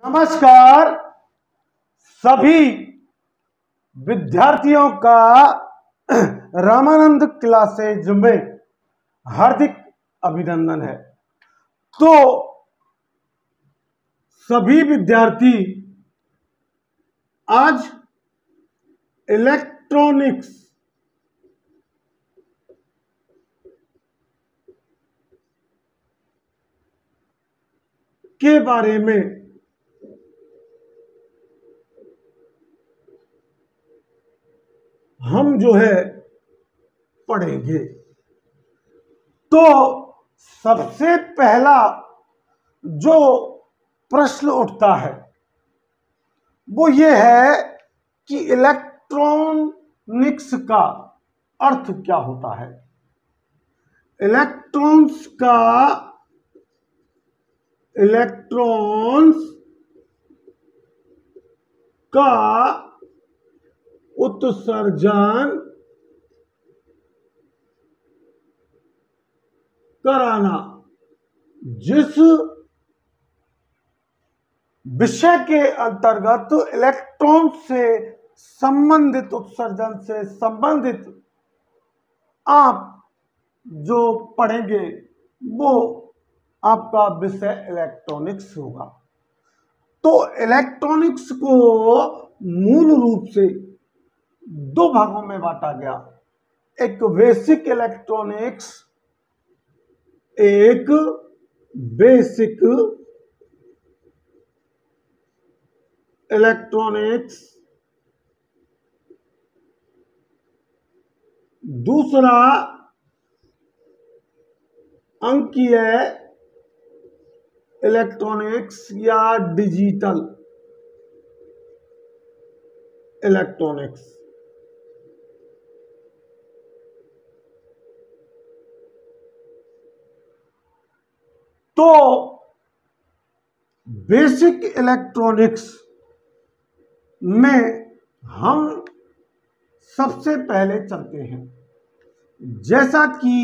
नमस्कार सभी विद्यार्थियों का रामानंद क्लासेज में हार्दिक अभिनंदन है। तो सभी विद्यार्थी आज इलेक्ट्रॉनिक्स के बारे में हम जो है पढ़ेंगे। तो सबसे पहला जो प्रश्न उठता है वो ये है कि इलेक्ट्रॉनिक्स का अर्थ क्या होता है। इलेक्ट्रॉन्स का उत्सर्जन कराना। जिस विषय के अंतर्गत इलेक्ट्रॉन से संबंधित उत्सर्जन से संबंधित आप जो पढ़ेंगे वो आपका विषय इलेक्ट्रॉनिक्स होगा। तो इलेक्ट्रॉनिक्स को मूल रूप से दो भागों में बांटा गया, एक बेसिक इलेक्ट्रॉनिक्स, एक बेसिक इलेक्ट्रॉनिक्स, दूसरा अंकीय इलेक्ट्रॉनिक्स या डिजिटल इलेक्ट्रॉनिक्स। तो बेसिक इलेक्ट्रॉनिक्स में हम सबसे पहले चलते हैं। जैसा कि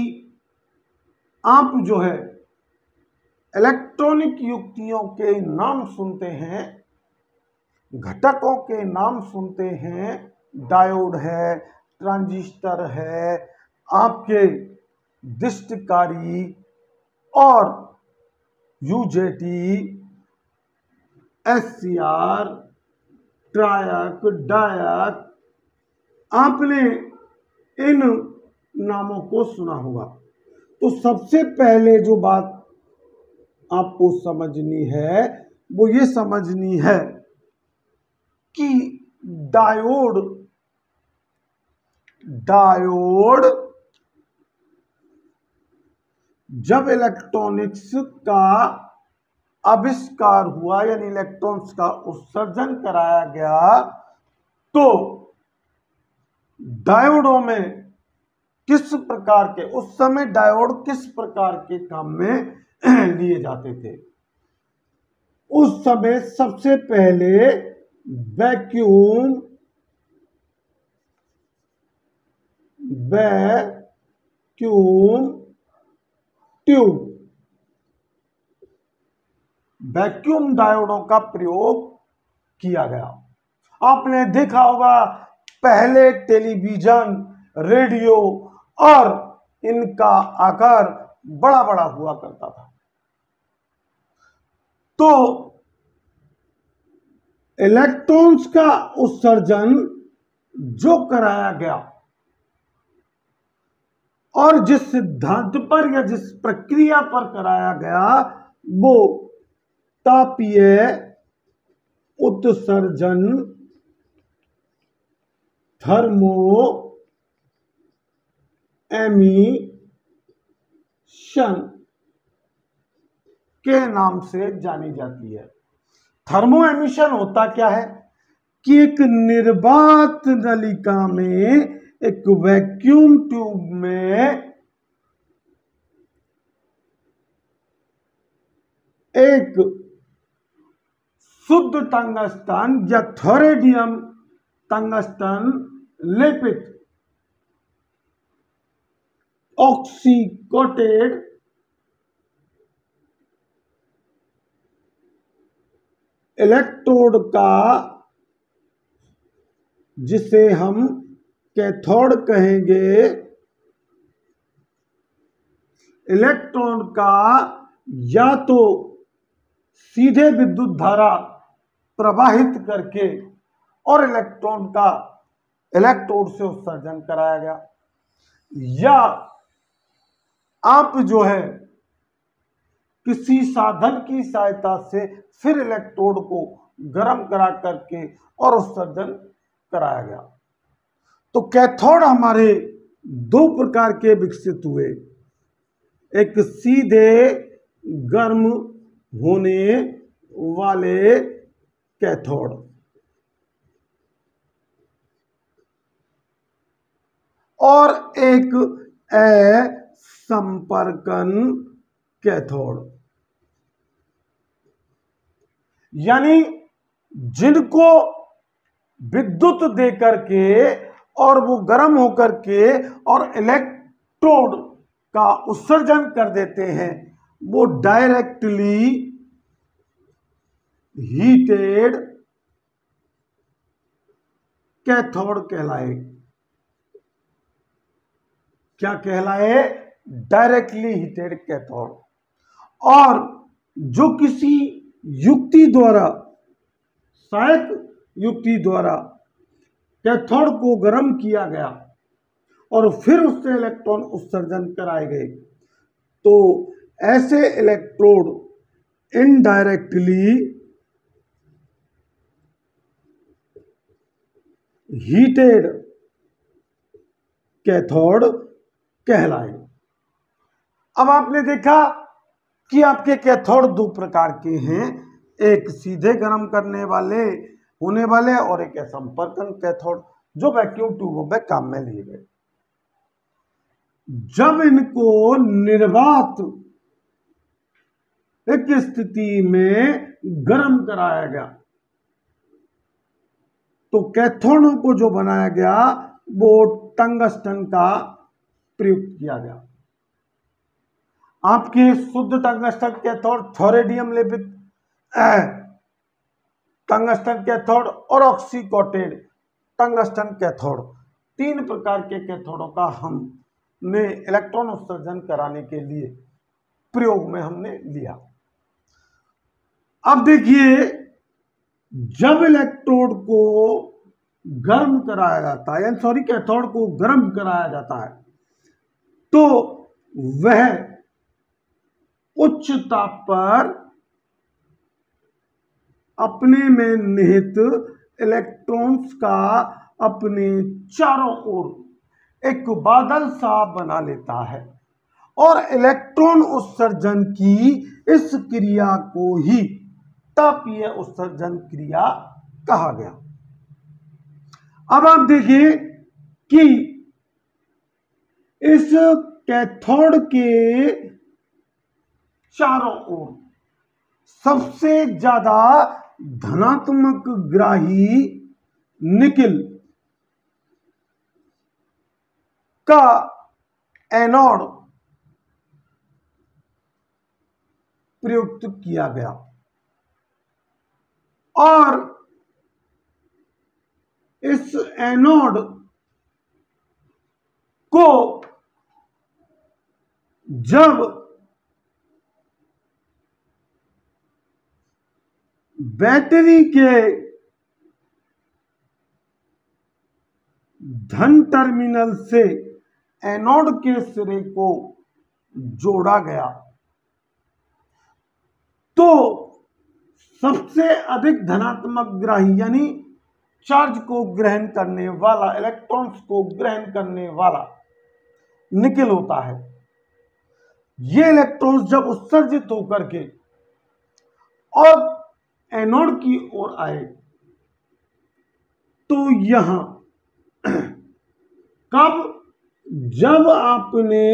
आप जो है इलेक्ट्रॉनिक युक्तियों के नाम सुनते हैं, घटकों के नाम सुनते हैं, डायोड है, ट्रांजिस्टर है, आपके दृष्टिकारी और यूजेटी, एससीआर, ट्रायक, डायक, आपने इन नामों को सुना होगा। तो सबसे पहले जो बात आपको समझनी है वो ये समझनी है कि डायोड जब इलेक्ट्रॉनिक्स का आविष्कार हुआ यानी इलेक्ट्रॉन्स का उत्सर्जन कराया गया, तो डायोडों में किस प्रकार के, उस समय डायोड किस प्रकार के काम में लिए जाते थे। उस समय सबसे पहले वैक्यूम डायोडों का प्रयोग किया गया। आपने देखा होगा पहले टेलीविजन, रेडियो और इनका आकार बड़ा बड़ा हुआ करता था। तो इलेक्ट्रॉन्स का उत्सर्जन जो कराया गया और जिस सिद्धांत पर या जिस प्रक्रिया पर कराया गया वो तापीय उत्सर्जन, थर्मो एमिशन के नाम से जानी जाती है। थर्मो एमिशन होता क्या है कि एक निर्वात नलिका में, एक वैक्यूम ट्यूब में एक शुद्ध टंगस्टन या थोरेडियम टंगस्टन लेपित ऑक्सीकोटेड इलेक्ट्रोड का, जिसे हम कैथोड कहेंगे, इलेक्ट्रॉन का या तो सीधे विद्युत धारा प्रवाहित करके और इलेक्ट्रॉन का इलेक्ट्रोड से उत्सर्जन कराया गया, या आप जो है किसी साधन की सहायता से फिर इलेक्ट्रोड को गर्म करा करके और उत्सर्जन कराया गया। तो कैथोड हमारे दो प्रकार के विकसित हुए, एक सीधे गर्म होने वाले कैथोड और एक असंपर्कन कैथोड, यानी जिनको विद्युत देकर के और वो गर्म होकर के और इलेक्ट्रोड का उत्सर्जन कर देते हैं, वो डायरेक्टली हीटेड कैथोड कहलाए। क्या कहलाए? Directly heated cathode. और जो किसी युक्ति द्वारा, सहायक युक्ति द्वारा कैथोड को गर्म किया गया और फिर उससे इलेक्ट्रॉन उत्सर्जन कराए गए, तो ऐसे इलेक्ट्रोड इनडायरेक्टली हीटेड कैथोड कहलाए। अब आपने देखा कि आपके कैथोड दो प्रकार के हैं, एक सीधे गर्म करने वाले होने वाले और एक असंपर्कन कैथोड, जो वैक्यूम ट्यूबों में काम में लिए गए। जब इनको निर्वात एक स्थिति में गर्म कराया गया, तो कैथोडों को जो बनाया गया वो टंगस्टन का प्रयोग किया गया। आपके शुद्ध टंगस्टन कैथोड, थोरेडियम लेपित टंगस्टन कैथोड और ऑक्सीकोटेड टंगस्टन कैथोड, तीन प्रकार के कैथोडों का हमने इलेक्ट्रॉन उत्सर्जन कराने के लिए प्रयोग में हमने लिया। अब देखिए, जब इलेक्ट्रोड को गर्म कराया जाता है, यानी कैथोड को गर्म कराया जाता है, तो वह उच्च ताप पर अपने में निहित इलेक्ट्रॉन्स का अपने चारों ओर एक बादल सा बना लेता है और इलेक्ट्रॉन उत्सर्जन की इस क्रिया को ही तापीय उत्सर्जन क्रिया कहा गया। अब आप देखिए कि इस कैथोड के चारों ओर सबसे ज्यादा धनात्मक ग्राही निकेल का एनोड प्रयुक्त किया गया और इस एनोड को जब बैटरी के धन टर्मिनल से एनोड के सिरे को जोड़ा गया, तो सबसे अधिक धनात्मक ग्राही यानी चार्ज को ग्रहण करने वाला, इलेक्ट्रॉन्स को ग्रहण करने वाला निकेल होता है। ये इलेक्ट्रॉन्स जब उत्सर्जित होकर के और एनोड की ओर आए, तो यहां कब, जब आपने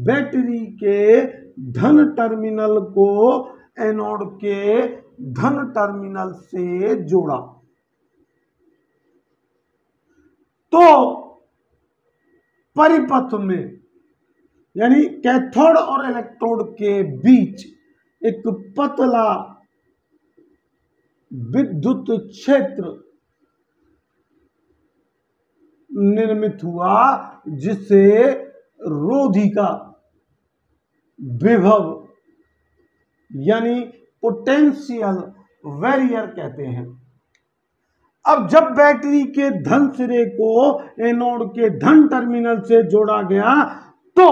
बैटरी के धन टर्मिनल को एनोड के धन टर्मिनल से जोड़ा, तो परिपथ में यानी कैथोड और इलेक्ट्रोड के बीच एक पतला विद्युत क्षेत्र निर्मित हुआ जिसे रोधी का विभव यानी पोटेंशियल बैरियर कहते हैं। अब जब बैटरी के धन सिरे को एनोड के धन टर्मिनल से जोड़ा गया तो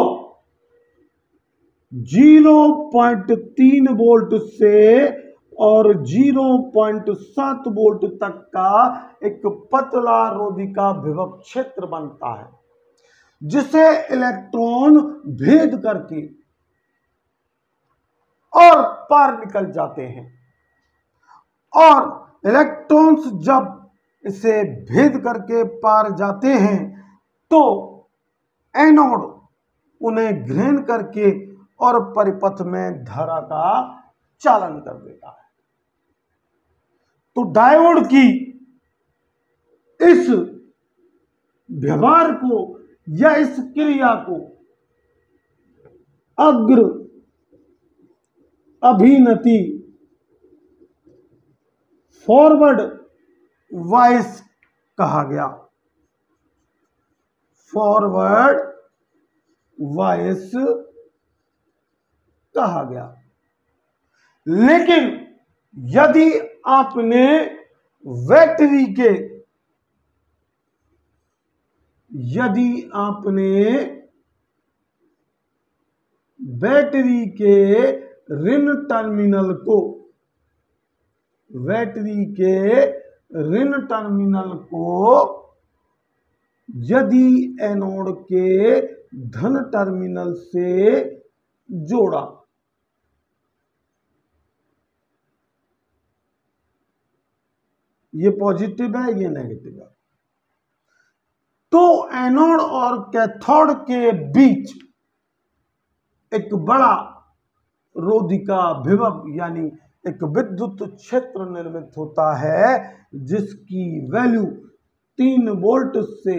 0.3 वोल्ट से और 0.7 वोल्ट तक का एक पतला रोधिका विभव क्षेत्र बनता है, जिसे इलेक्ट्रॉन भेद करके और पार निकल जाते हैं। और इलेक्ट्रॉन्स जब इसे भेद करके पार जाते हैं तो एनोड उन्हें ग्रहण करके और परिपथ में धारा का चालन कर देता है। तो डायोड की इस व्यवहार को या इस क्रिया को अग्र अभिनति फॉरवर्ड वाइस कहा गया। फॉरवर्ड वाइस कहा गया। लेकिन यदि आपने बैटरी के ऋण टर्मिनल को यदि एनोड के धन टर्मिनल से जोड़ा ये पॉजिटिव है ये नेगेटिव है, तो एनोड और कैथोड के बीच एक बड़ा रोधिका विभव यानी एक विद्युत क्षेत्र निर्मित होता है, जिसकी वैल्यू 3 वोल्ट से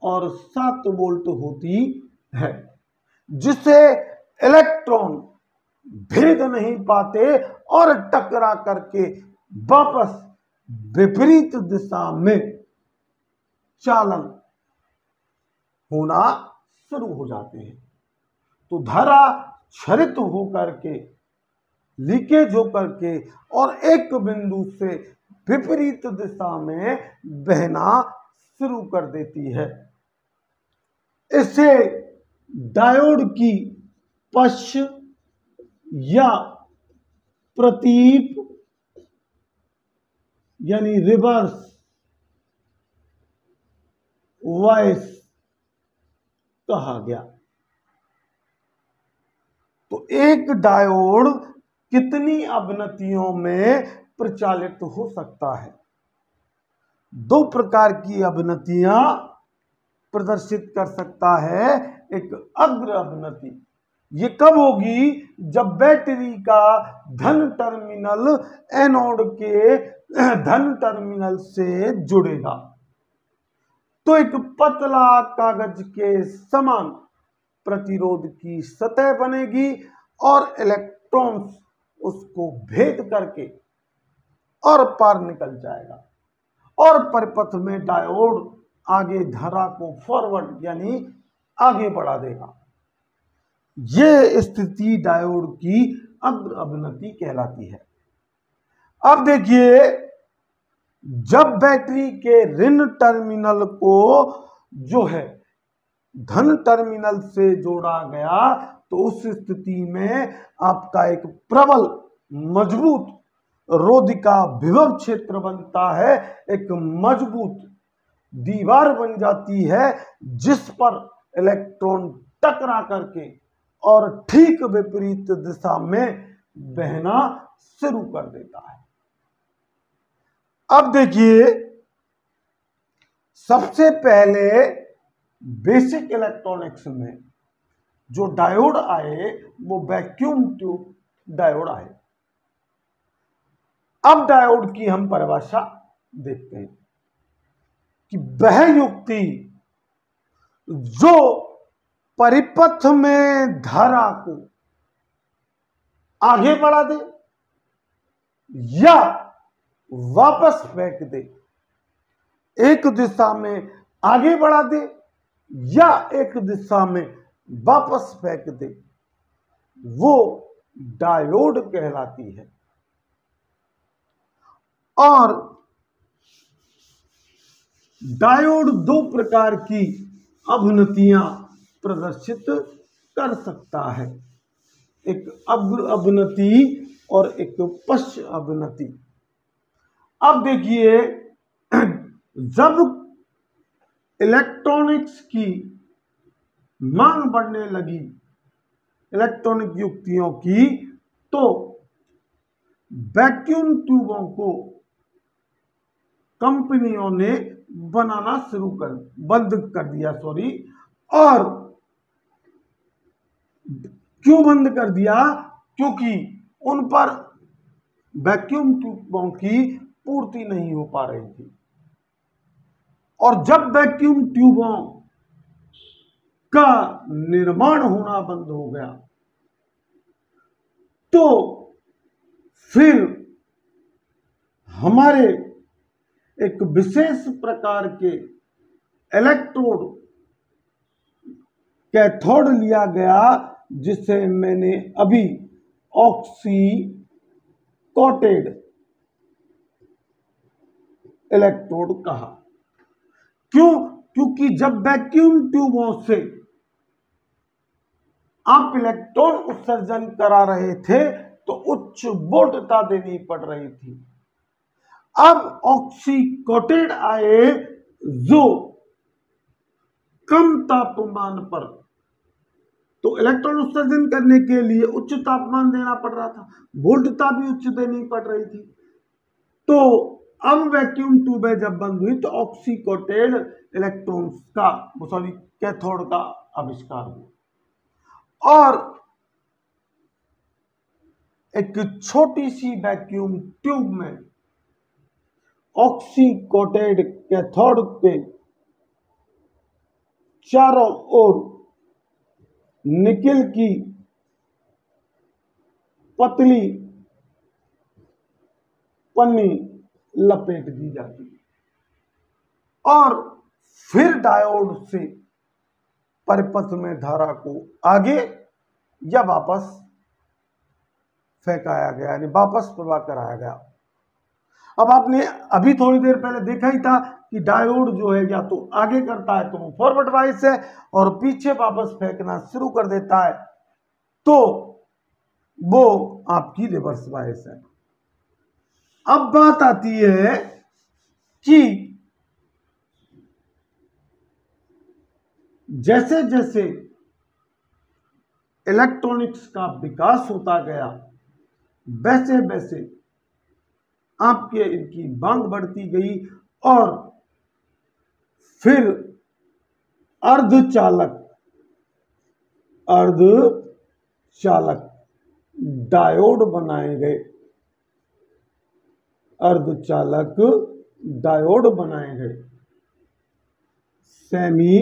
और 7 वोल्ट होती है, जिसे इलेक्ट्रॉन भेद नहीं पाते और टकरा करके वापस विपरीत दिशा में चालन होना शुरू हो जाते हैं। तो धारा क्षरित होकर के लीकेज होकर के और एक बिंदु से विपरीत दिशा में बहना शुरू कर देती है। इसे डायोड की पश्च या प्रतीप यानी रिवर्स वॉइस कहा गया। तो एक डायोड कितनी अवनतियों में प्रचालित हो सकता है? 2 प्रकार की अवनतियां प्रदर्शित कर सकता है। एक अग्र अवनति, ये कब होगी? जब बैटरी का धन टर्मिनल एनोड के धन टर्मिनल से जुड़ेगा तो एक पतला कागज के समान प्रतिरोध की सतह बनेगी और इलेक्ट्रॉन्स उसको भेद करके और पार निकल जाएगा और परिपथ में डायोड आगे धारा को फॉरवर्ड यानी आगे बढ़ा देगा। ये स्थिति डायोड की अग्र अवनति कहलाती है। अब देखिए, जब बैटरी के ऋण टर्मिनल को जो है धन टर्मिनल से जोड़ा गया तो उस स्थिति में आपका एक प्रबल मजबूत रोधिका विभव क्षेत्र बनता है, एक मजबूत दीवार बन जाती है जिस पर इलेक्ट्रॉन टकरा करके और ठीक विपरीत दिशा में बहना शुरू कर देता है। अब देखिए, सबसे पहले बेसिक इलेक्ट्रॉनिक्स में जो डायोड आए वो वैक्यूम ट्यूब डायोड आए। अब डायोड की हम परिभाषा देखते हैं कि वह युक्ति जो परिपथ में धारा को आगे बढ़ा दे या वापस फेंक दे, एक दिशा में आगे बढ़ा दे या एक दिशा में वापस फेंक दे, वो डायोड कहलाती है। और डायोड दो प्रकार की अवनतियां प्रदर्शित कर सकता है, एक अग्र अवनति और एक पश्च अवनति। अब देखिए, जब इलेक्ट्रॉनिक्स की मांग बढ़ने लगी, इलेक्ट्रॉनिक युक्तियों की, तो वैक्यूम ट्यूबों को कंपनियों ने बनाना बंद कर दिया, और क्यों बंद कर दिया? क्योंकि उन पर वैक्यूम ट्यूबों की पूर्ति नहीं हो पा रही थी। और जब वैक्यूम ट्यूबों का निर्माण होना बंद हो गया, तो फिर हमारे एक विशेष प्रकार के इलेक्ट्रोड कैथोड लिया गया, जिसे मैंने अभी ऑक्सी कोटेड इलेक्ट्रोड कहा। क्यों? क्योंकि जब वैक्यूम ट्यूबों से आप इलेक्ट्रॉन उत्सर्जन करा रहे थे तो उच्च वोल्टता देनी पड़ रही थी। अब ऑक्सी कोटेड आए जो कम तापमान पर, तो इलेक्ट्रॉन उत्सर्जन करने के लिए उच्च तापमान देना पड़ रहा था, वोल्टता भी उच्च देनी पड़ रही थी। तो अब वैक्यूम ट्यूबें जब बंद हुई तो ऑक्सी कोटेड इलेक्ट्रॉन्स का कैथोड का आविष्कार हुआ, और एक छोटी सी वैक्यूम ट्यूब में ऑक्सी कोटेड कैथोड के चारों ओर निकेल की पतली पन्नी लपेट दी जाती है, और फिर डायोड से परिपथ में धारा को आगे या वापस फेंकाया गया, यानी वापस प्रवाह कराया गया। अब आपने अभी थोड़ी देर पहले देखा ही था कि डायोड जो है या तो आगे करता है तो वो फॉरवर्ड वाइस है, और पीछे वापस फेंकना शुरू कर देता है तो वो आपकी रिवर्स वाइस है। अब बात आती है कि जैसे जैसे इलेक्ट्रॉनिक्स का विकास होता गया, वैसे वैसे आपके इनकी मांग बढ़ती गई, और फिर अर्धचालक डायोड बनाए गए, अर्धचालक डायोड बनाए गए, सेमी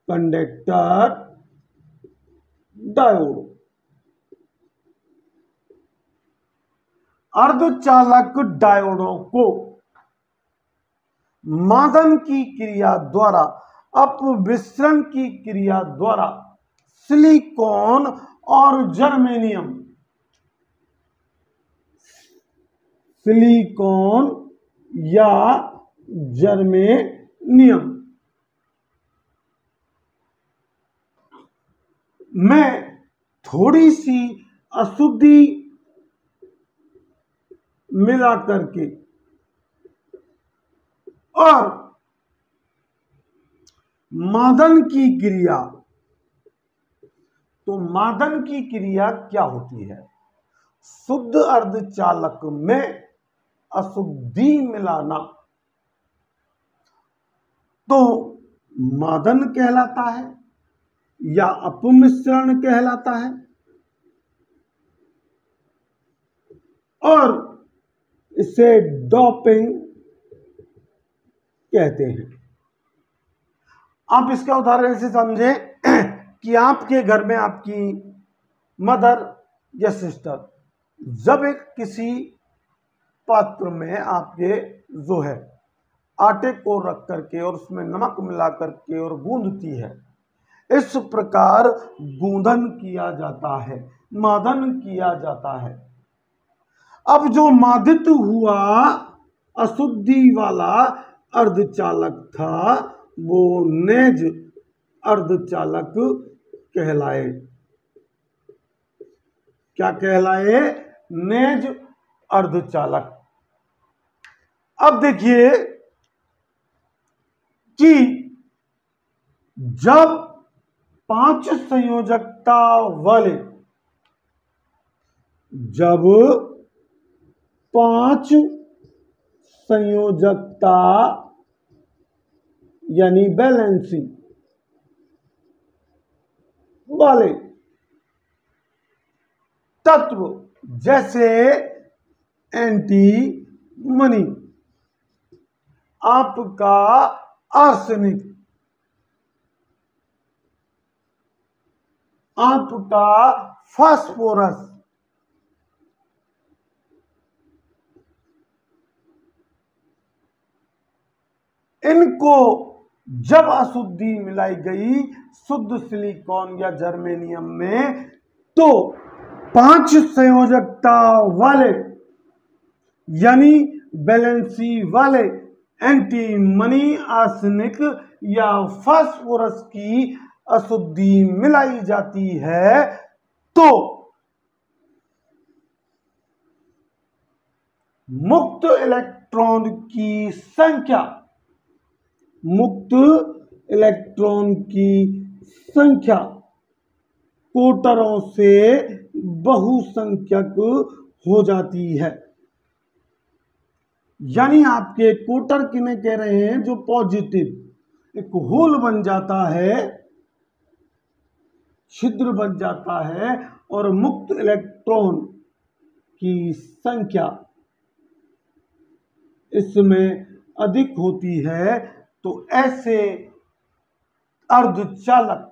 कंडक्टर डायोड। अर्धचालक डायोडों को मादन की क्रिया द्वारा, अपविसरण की क्रिया द्वारा सिलिकॉन और जर्मेनियम, सिलिकॉन या जर्मेनियम में थोड़ी सी अशुद्धि मिला करके और मादन की क्रिया, तो मादन की क्रिया क्या होती है? शुद्ध अर्धचालक में अशुद्धि मिलाना, तो मादन कहलाता है या अपमिश्रण कहलाता है, और इसे डोपिंग कहते हैं। आप इसका उदाहरण से समझें कि आपके घर में आपकी मदर या सिस्टर जब एक किसी पात्र में आपके जो है आटे को रख करके और उसमें नमक मिला करके और गूंदती है। इस प्रकार गूंधन किया जाता है, मादन किया जाता है। अब जो मादित हुआ अशुद्धि वाला अर्धचालक था वो नेज अर्धचालक कहलाए। क्या कहलाए? नेज अर्धचालक। अब देखिए कि जब 5 संयोजकता वाले, जब 5 संयोजकता यानी बैलेंसिंग वाले तत्व जैसे एंटीमनी, आपका आर्सेनिक, आपका फास्फोरस, इनको जब अशुद्धि मिलाई गई शुद्ध सिलिकॉन या जर्मेनियम में, तो 5 संयोजकता वाले यानी बैलेंसी वाले एंटीमनी, आर्सेनिक या फास्फोरस की अशुद्धि मिलाई जाती है तो मुक्त इलेक्ट्रॉन की संख्या, मुक्त इलेक्ट्रॉन की संख्या कोटरों से बहुसंख्यक हो जाती है। यानी आपके कोटर किन्हें कह रहे हैं? जो पॉजिटिव एक होल बन जाता है, छिद्र बन जाता है और मुक्त इलेक्ट्रॉन की संख्या इसमें अधिक होती है, तो ऐसे अर्धचालक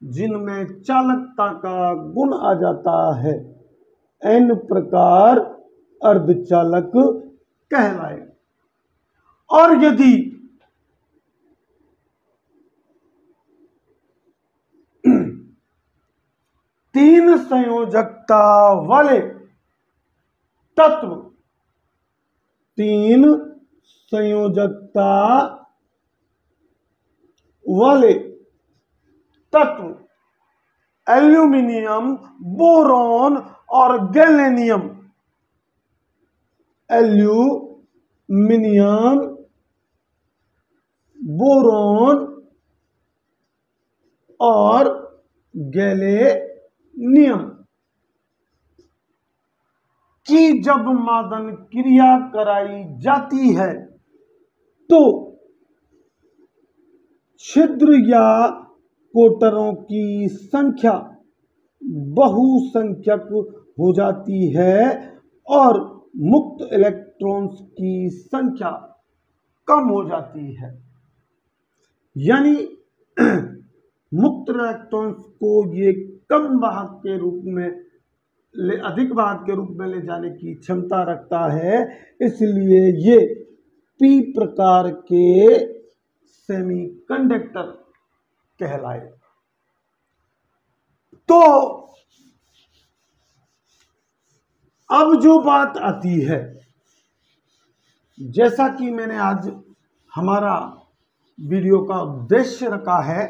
जिनमें चालकता का गुण आ जाता है, n प्रकार अर्धचालक कहलाए। और यदि तीन संयोजकता वाले तत्व, 3 संयोजकता वाले तत्व एल्यूमिनियम, बोरॉन और गैलेनियम, एल्यूमिनियम, बोरॉन और गैलेनियम की जब मादन क्रिया कराई जाती है तो छिद्र या कोटरों की संख्या बहुसंख्यक हो जाती है और मुक्त इलेक्ट्रॉन्स की संख्या कम हो जाती है। यानी मुक्त इलेक्ट्रॉन्स को ये कम वाहक के रूप में अधिक वाहक के रूप में ले जाने की क्षमता रखता है, इसलिए ये पी प्रकार के सेमीकंडक्टर कहलाए। तो अब जो बात आती है, जैसा कि मैंने आज हमारा वीडियो का उद्देश्य रखा है,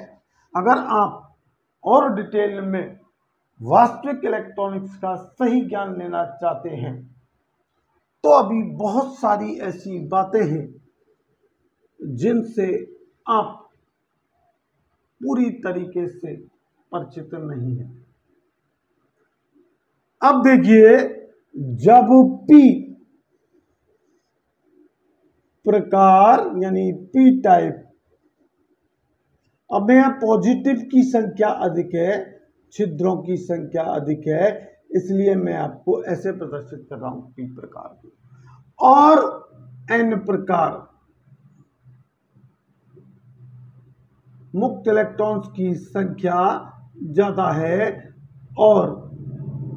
अगर आप और डिटेल में वास्तविक इलेक्ट्रॉनिक्स का सही ज्ञान लेना चाहते हैं तो अभी बहुत सारी ऐसी बातें हैं जिनसे आप पूरी तरीके से परिचित नहीं हैं। अब देखिए, जब पी प्रकार यानी पी टाइप, अब यहाँ पॉजिटिव की संख्या अधिक है, छिद्रों की संख्या अधिक है, इसलिए मैं आपको ऐसे प्रदर्शित कर रहा हूं पी प्रकार। और एन प्रकार मुक्त इलेक्ट्रॉन्स की संख्या ज्यादा है और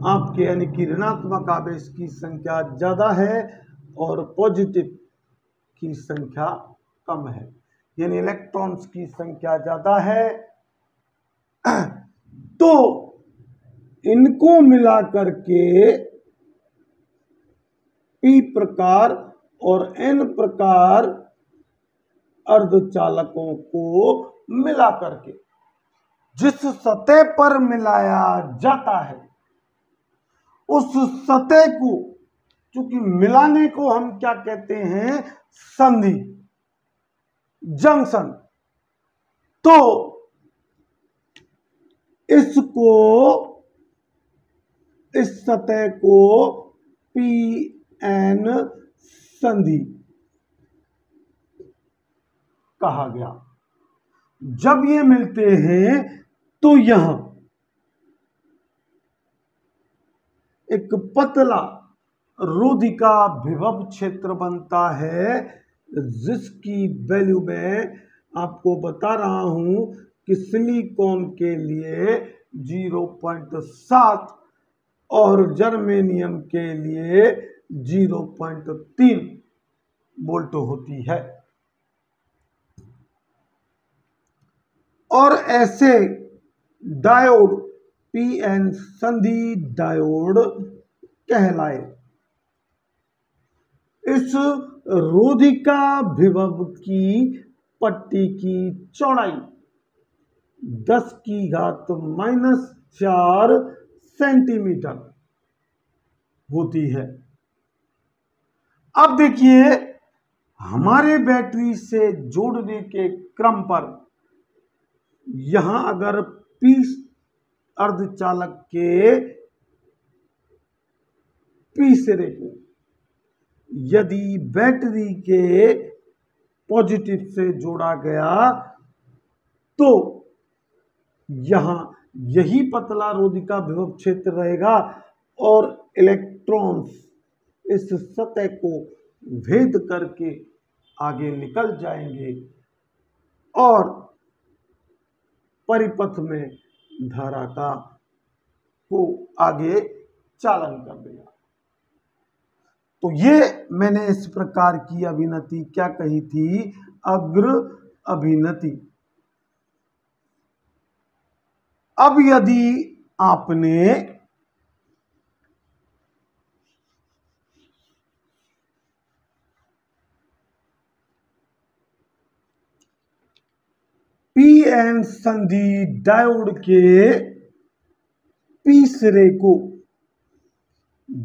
आपके यानी कि ऋणात्मक आवेश की संख्या ज़्यादा है और पॉजिटिव की संख्या कम है, यानी इलेक्ट्रॉन्स की संख्या ज़्यादा है। तो इनको मिला करके P प्रकार और N प्रकार अर्धचालकों को मिला करके जिस सतह पर मिलाया जाता है उस सतह को, चूंकि मिलाने को हम क्या कहते हैं, संधि, जंक्शन, तो इस सतह को PN संधि कहा गया। जब ये मिलते हैं तो यहां एक पतला रोधिका विभव क्षेत्र बनता है, जिसकी वैल्यू मैं आपको बता रहा हूं कि सिलिकॉन के लिए 0.7 और जर्मेनियम के लिए 0.3 वोल्ट होती है। और ऐसे डायोड PN संधि डायोड कहलाए। इस रोधिका विभव की पट्टी की चौड़ाई 10⁻⁴ सेंटीमीटर होती है। अब देखिए, हमारे बैटरी से जोड़ने के क्रम पर यहां अगर P अर्धचालक के P सिरे को यदि बैटरी के पॉजिटिव से जोड़ा गया तो यहां यही पतला रोधिका विभव क्षेत्र रहेगा और इलेक्ट्रॉन्स इस सतह को भेद करके आगे निकल जाएंगे और परिपथ में धारा को आगे चालन कर देगा। तो ये मैंने इस प्रकार की अभिनति क्या कही थी, अग्र अभिनति। अब यदि आपने PN संधि डायोड के P सिरे को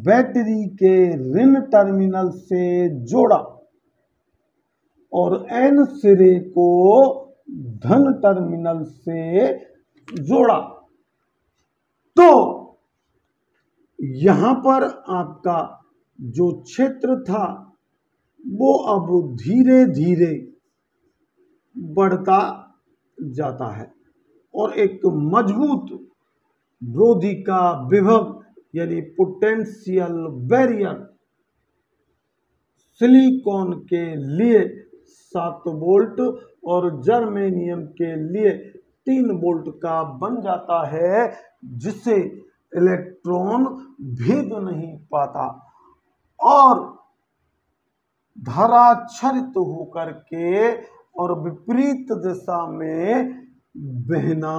बैटरी के ऋण टर्मिनल से जोड़ा और N सिरे को धन टर्मिनल से जोड़ा, तो यहां पर आपका जो क्षेत्र था वो अब धीरे धीरे बढ़ता जाता है और एक मजबूत रोधिका विभव यानी पोटेंशियल बैरियर सिलिकॉन के लिए 7 वोल्ट और जर्मेनियम के लिए 3 वोल्ट का बन जाता है, जिसे इलेक्ट्रॉन भेद नहीं पाता और धाराच्छरित होकर के और विपरीत दिशा में बहना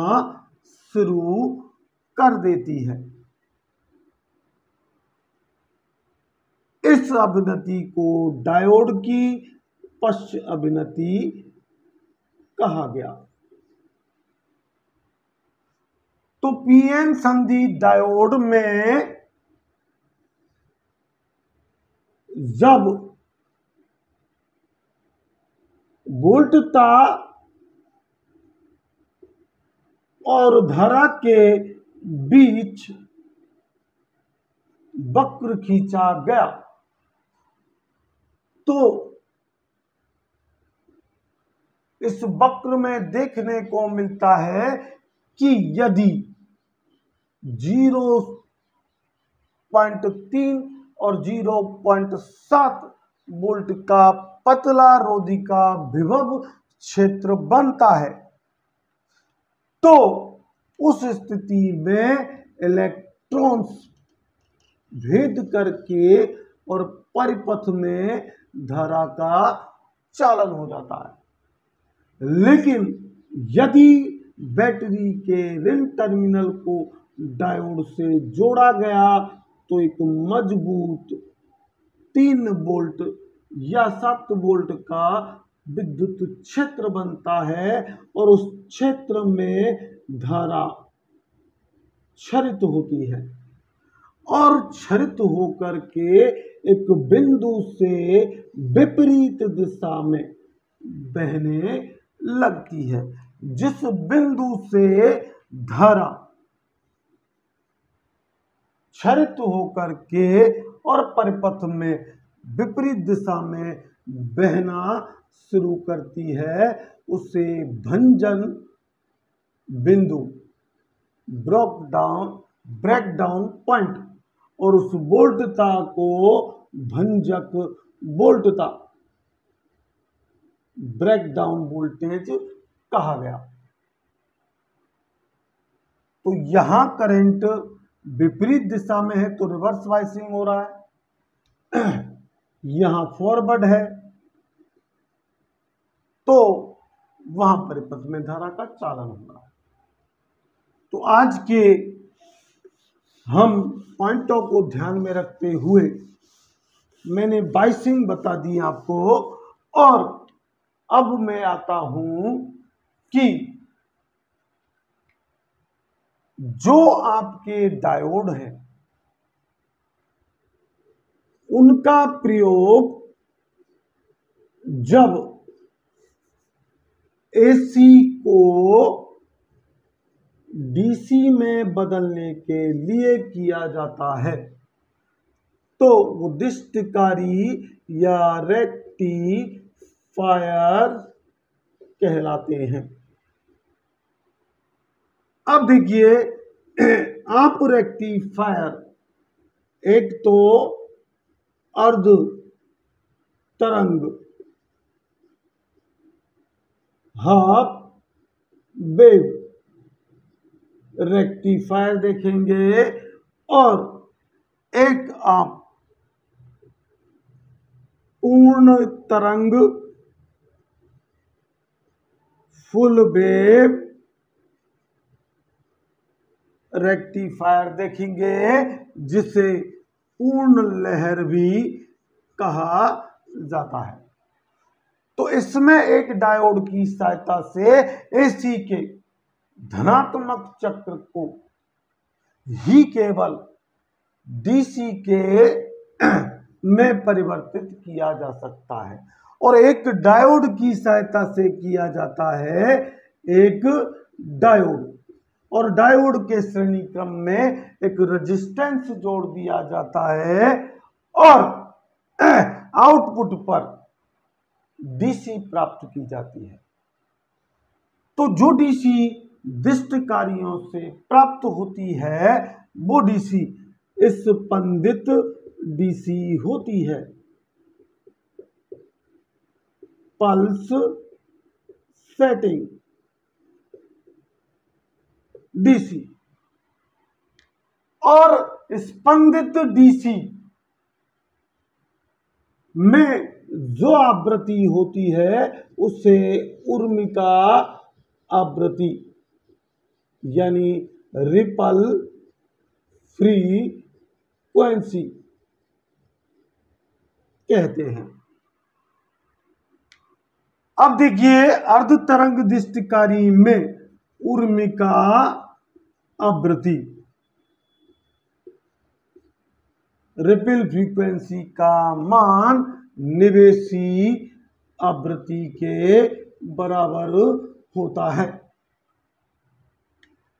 शुरू कर देती है। इस अभिनति को डायोड की पश्च अभिनति कहा गया। तो PN संधि डायोड में जब वोल्टता और धारा के बीच वक्र खींचा गया तो इस वक्र में देखने को मिलता है कि यदि 0.3 और 0.7 वोल्ट का पतला रोधिका विभव क्षेत्र बनता है तो उस स्थिति में इलेक्ट्रॉन्स भेद करके और परिपथ में धारा का चालन हो जाता है। लेकिन यदि बैटरी के ऋण टर्मिनल को डायोड से जोड़ा गया तो एक मजबूत 3 वोल्ट या 7 वोल्ट का विद्युत क्षेत्र बनता है और उस क्षेत्र में धारा क्षरित होती है और क्षरित होकर के एक बिंदु से विपरीत दिशा में बहने लगती है। जिस बिंदु से धारा क्षरित होकर के और परिपथ में विपरीत दिशा में बहना शुरू करती है उसे भंजन बिंदु ब्रेकडाउन पॉइंट और उस वोल्टता को भंजक वोल्टता ब्रेकडाउन वोल्टेज कहा गया। तो यहां करंट विपरीत दिशा में है तो रिवर्स बायसिंग हो रहा है, यहां फॉरवर्ड है तो वहां परिपथ में धारा का चालन हो रहा है। तो आज के हम पॉइंटों को ध्यान में रखते हुए मैंने बायसिंग बता दी आपको और अब मैं आता हूं कि जो आपके डायोड हैं उनका प्रयोग जब एसी को डीसी में बदलने के लिए किया जाता है तो वो दिष्टकारी या रेक्टिफायर कहलाते हैं। अब देखिए आप रेक्टिफायर एक तो अर्ध तरंग हाफ वेव रेक्टिफायर देखेंगे और एक आप पूर्ण तरंग फुल वेव रेक्टिफायर देखेंगे जिसे पूर्ण लहर भी कहा जाता है। तो इसमें एक डायोड की सहायता से एसी के धनात्मक चक्र को ही केवल डीसी के में परिवर्तित किया जा सकता है और एक डायोड की सहायता से किया जाता है एक डायोड और डायोड के श्रेणी क्रम में एक रेजिस्टेंस जोड़ दिया जाता है और आउटपुट पर डीसी प्राप्त की जाती है। तो जो डीसी दिष्टकारियों से प्राप्त होती है वो डीसी स्पंदित डीसी होती है, पल्स सेटिंग डीसी। और स्पंदित डीसी में जो आवृत्ति होती है उसे उर्मिका आवृत्ति यानी रिपल फ्रीक्वेंसी कहते हैं। अब देखिए अर्ध तरंग दिष्टकारी में उर्मिका आवृत्ति रिपल फ्रीक्वेंसी का मान निवेशी आवृत्ति के बराबर होता है।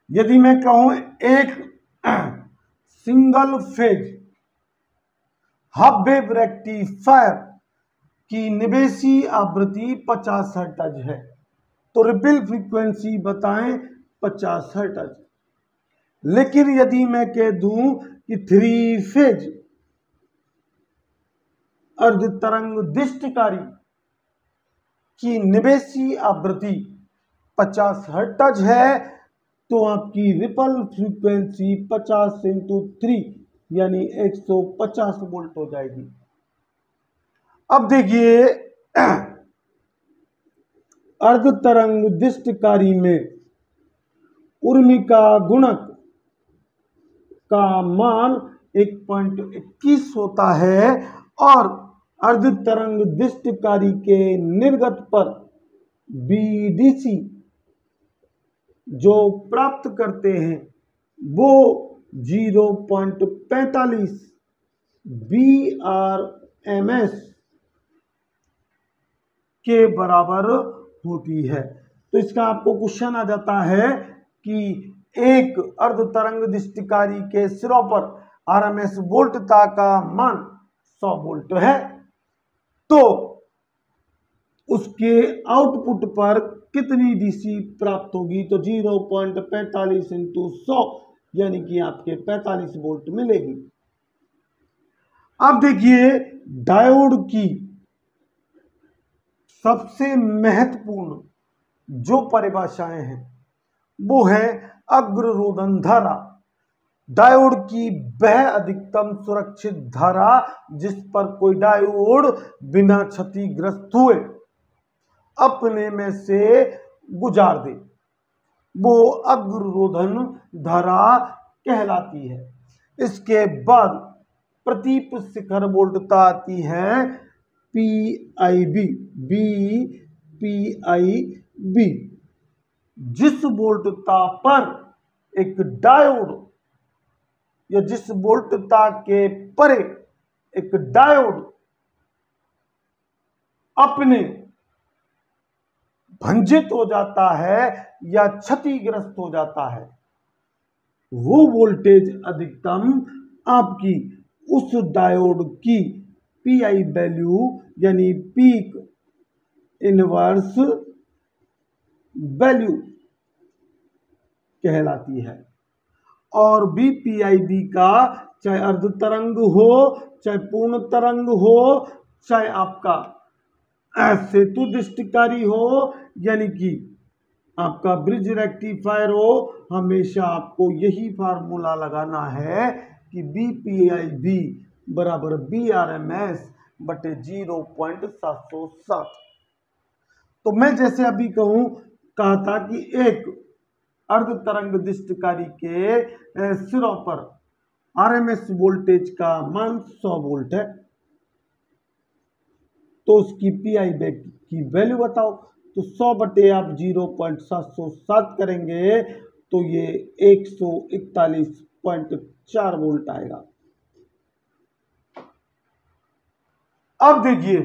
यदि मैं कहूं एक single phase half wave rectifier की निवेशी आवृत्ति 50 हर्ट्ज है तो रिपल फ्रीक्वेंसी बताएं 50 हर्ट्ज। लेकिन यदि मैं कह दूं कि 3 फेज अर्ध तरंग दिष्टकारी की निवेशी आवृत्ति 50 हर्ट्ज है तो आपकी रिपल फ्रीक्वेंसी 50 × 3 यानी 150 वोल्ट हो जाएगी। अब देखिए अर्ध तरंग दिष्टकारी में उर्मिका गुणक का मान 1.21 होता है और अर्ध तरंग दिष्टकारी के निर्गत पर बीडीसी जो प्राप्त करते हैं वो 0.45 BRMS के बराबर होती है। तो इसका आपको क्वेश्चन आ जाता है कि एक अर्ध तरंग दिष्टिकारी के सिरों पर RMS वोल्टता का मान 100 वोल्ट है, तो उसके आउटपुट पर कितनी डीसी प्राप्त होगी? तो 0.45 इंटू 100 यानी कि आपके 45 वोल्ट मिलेगी। अब देखिए डायोड की सबसे महत्वपूर्ण जो परिभाषाएं हैं वो है अग्ररोधन धारा। डायोड की वह अधिकतम सुरक्षित धारा जिस पर कोई डायोड बिना क्षतिग्रस्त हुए अपने में से गुजार दे, वो अग्ररोधन धारा कहलाती है। इसके बाद प्रतीप शिखर वोल्टता आती है PIB, PIB। जिस वोल्टता पर एक डायोड या जिस वोल्टता के परे एक डायोड अपने भंजित हो जाता है या क्षतिग्रस्त हो जाता है, वो वोल्टेज अधिकतम आपकी उस डायोड की PI वैल्यू यानी पीक इनवर्स वैल्यू कहलाती है। और BPIB का चाहे अर्ध तरंग हो, चाहे पूर्ण तरंग हो, चाहे आपका सेतु दिष्टकारी हो, यानी कि आपका ब्रिज रेक्टिफायर हो, हमेशा आपको यही फार्मूला लगाना है कि BPIB बराबर BRMS बटे 0.707। तो मैं जैसे अभी कहा था कि एक अर्ध तरंग दिष्टकारी के सिरों पर RMS वोल्टेज का मान 100 वोल्ट है, तो उसकी PI की वैल्यू बताओ। तो 100 बटे आप 0.707 करेंगे तो ये 141.4 वोल्ट आएगा। अब देखिए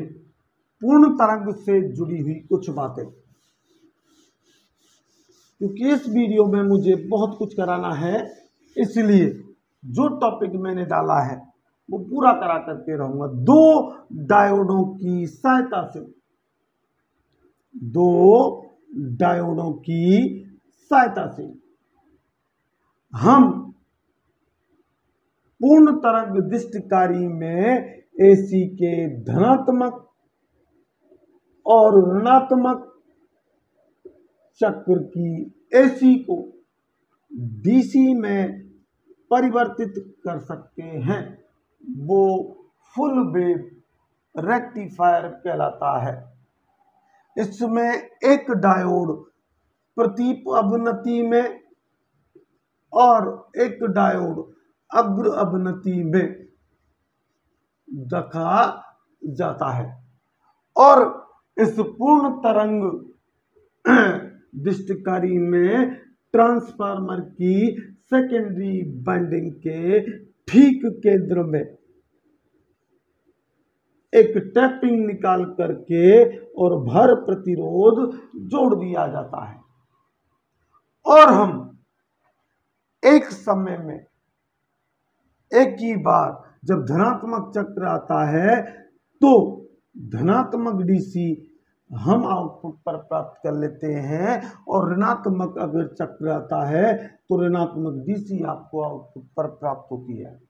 पूर्ण तरंग से जुड़ी हुई कुछ बातें, क्योंकि इस वीडियो में मुझे बहुत कुछ कराना है, इसलिए जो टॉपिक मैंने डाला है वो पूरा करा करके रहूंगा। दो डायोडों की सहायता से हम पूर्ण तरंग दिष्टकारी में AC के धनात्मक और ऋणात्मक चक्र की AC को DC में परिवर्तित कर सकते हैं। वो फुल वेव रेक्टिफायर कहलाता है। इसमें एक डायोड प्रतीप अवनति में और एक डायोड अग्र अवनति में रखा जाता है और इस पूर्ण तरंग दिष्टकारी में ट्रांसफार्मर की सेकेंडरी वाइंडिंग के ठीक केंद्र में एक टैपिंग निकाल करके और भर प्रतिरोध जोड़ दिया जाता है और हम एक समय में एक ही बार जब धनात्मक चक्र आता है तो धनात्मक DC हम आउटपुट पर प्राप्त कर लेते हैं और ऋणात्मक अगर चक्र आता है तो ऋणात्मक DC आपको आउटपुट पर प्राप्त होती है।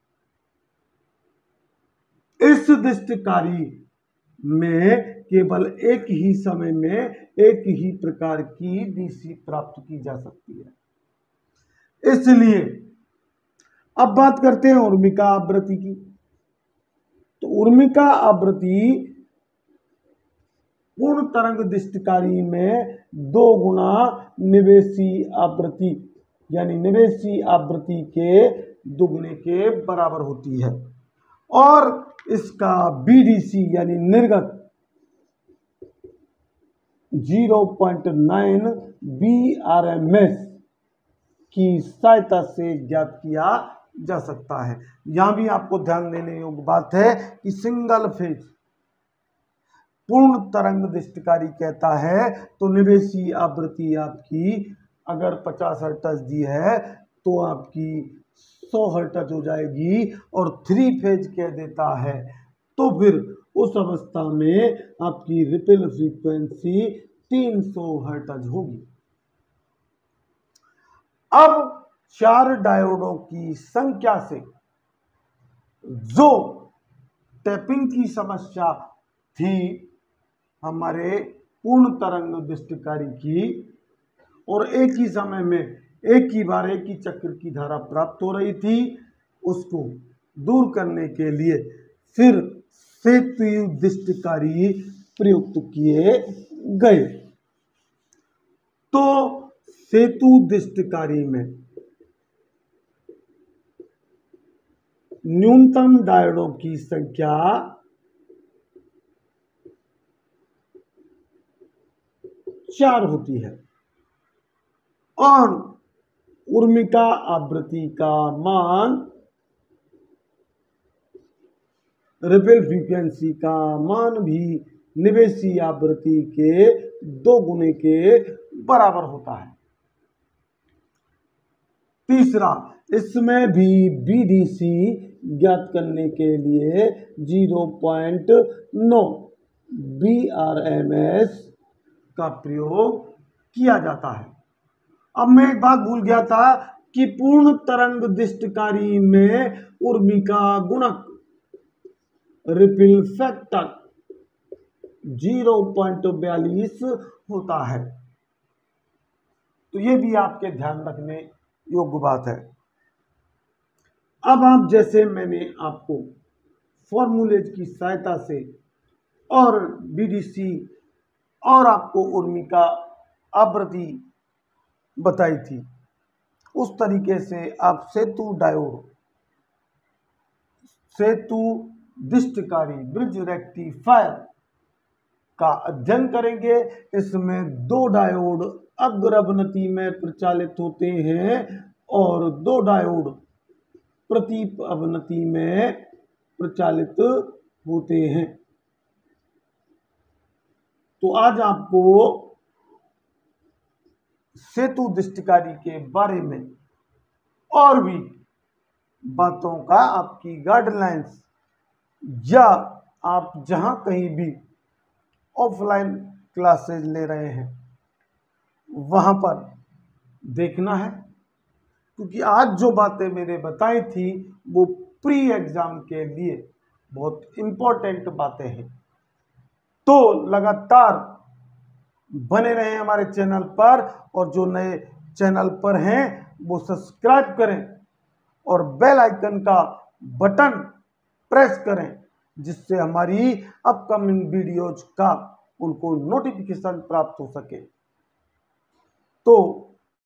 इस दिष्टकारी में केवल एक ही समय में एक ही प्रकार की DC प्राप्त की जा सकती है। इसलिए अब बात करते हैं उर्मिका आवृत्ति की। तो उर्मिका आवृत्ति पूर्ण तरंग दृष्टिकारी में 2 गुना निवेशी आवृत्ति यानी निवेशी आवृत्ति के दुगने के बराबर होती है और इसका बीडीसी यानी निर्गत 0.9 BRMS की सहायता से ज्ञात किया जा सकता है। यहां भी आपको ध्यान देने योग्य बात है कि सिंगल फेज पूर्ण तरंग दृष्टिकारी कहता है तो निवेशी आवृत्ति आपकी अगर 50 हर्ट्ज दी है तो आपकी 100 हर्ट्ज हो जाएगी और 3 फेज कह देता है तो फिर उस अवस्था में आपकी रिपल फ्रीक्वेंसी 300 हर्ट्ज होगी। अब 4 डायोडों की संख्या से जो टैपिंग की समस्या थी हमारे पूर्ण तरंग दृष्टिकारी की और एक ही समय में एक ही बार एक ही चक्र की धारा प्राप्त हो रही थी, उसको दूर करने के लिए फिर सेतु दृष्टिकारी प्रयुक्त किए गए। तो सेतु दृष्टिकारी में न्यूनतम डायोडों की संख्या 4 होती है और उर्मिका आवृत्ति का मान रिपल फ्रीक्वेंसी का मान भी निवेशी आवृत्ति के 2 गुने के बराबर होता है। तीसरा, इसमें भी बीडीसी ज्ञात करने के लिए 0.9 BRMS का प्रयोग किया जाता है। अब मैं एक बात भूल गया था कि पूर्ण तरंग दृष्टिकारी में उर्मिका गुणक रिपल फैक्टर 0.42 होता है। तो ये भी आपके ध्यान रखने योग्य बात है। अब आप जैसे मैंने आपको फॉर्मूलेज की सहायता से और बीडीसी और आपको उर्मिका आवृत्ति बताई थी, उस तरीके से आप सेतु डायोड, सेतु दृष्टिकारी, ब्रिज रेक्टिफायर का अध्ययन करेंगे। इसमें 2 डायोड अग्रअवनति में प्रचालित होते हैं और 2 डायोड प्रति अवनति में प्रचालित होते हैं। तो आज आपको सेतु दृष्टिकारी के बारे में और भी बातों का आपकी गाइडलाइंस या आप जहां कहीं भी ऑफलाइन क्लासेज ले रहे हैं वहां पर देखना है, क्योंकि आज जो बातें मैंने बताई थी वो प्री एग्जाम के लिए बहुत इम्पोर्टेंट बातें हैं। तो लगातार बने रहें हमारे चैनल पर और जो नए चैनल पर हैं वो सब्सक्राइब करें और बेल आइकन का बटन प्रेस करें जिससे हमारी अपकमिंग वीडियोज का उनको नोटिफिकेशन प्राप्त हो सके। तो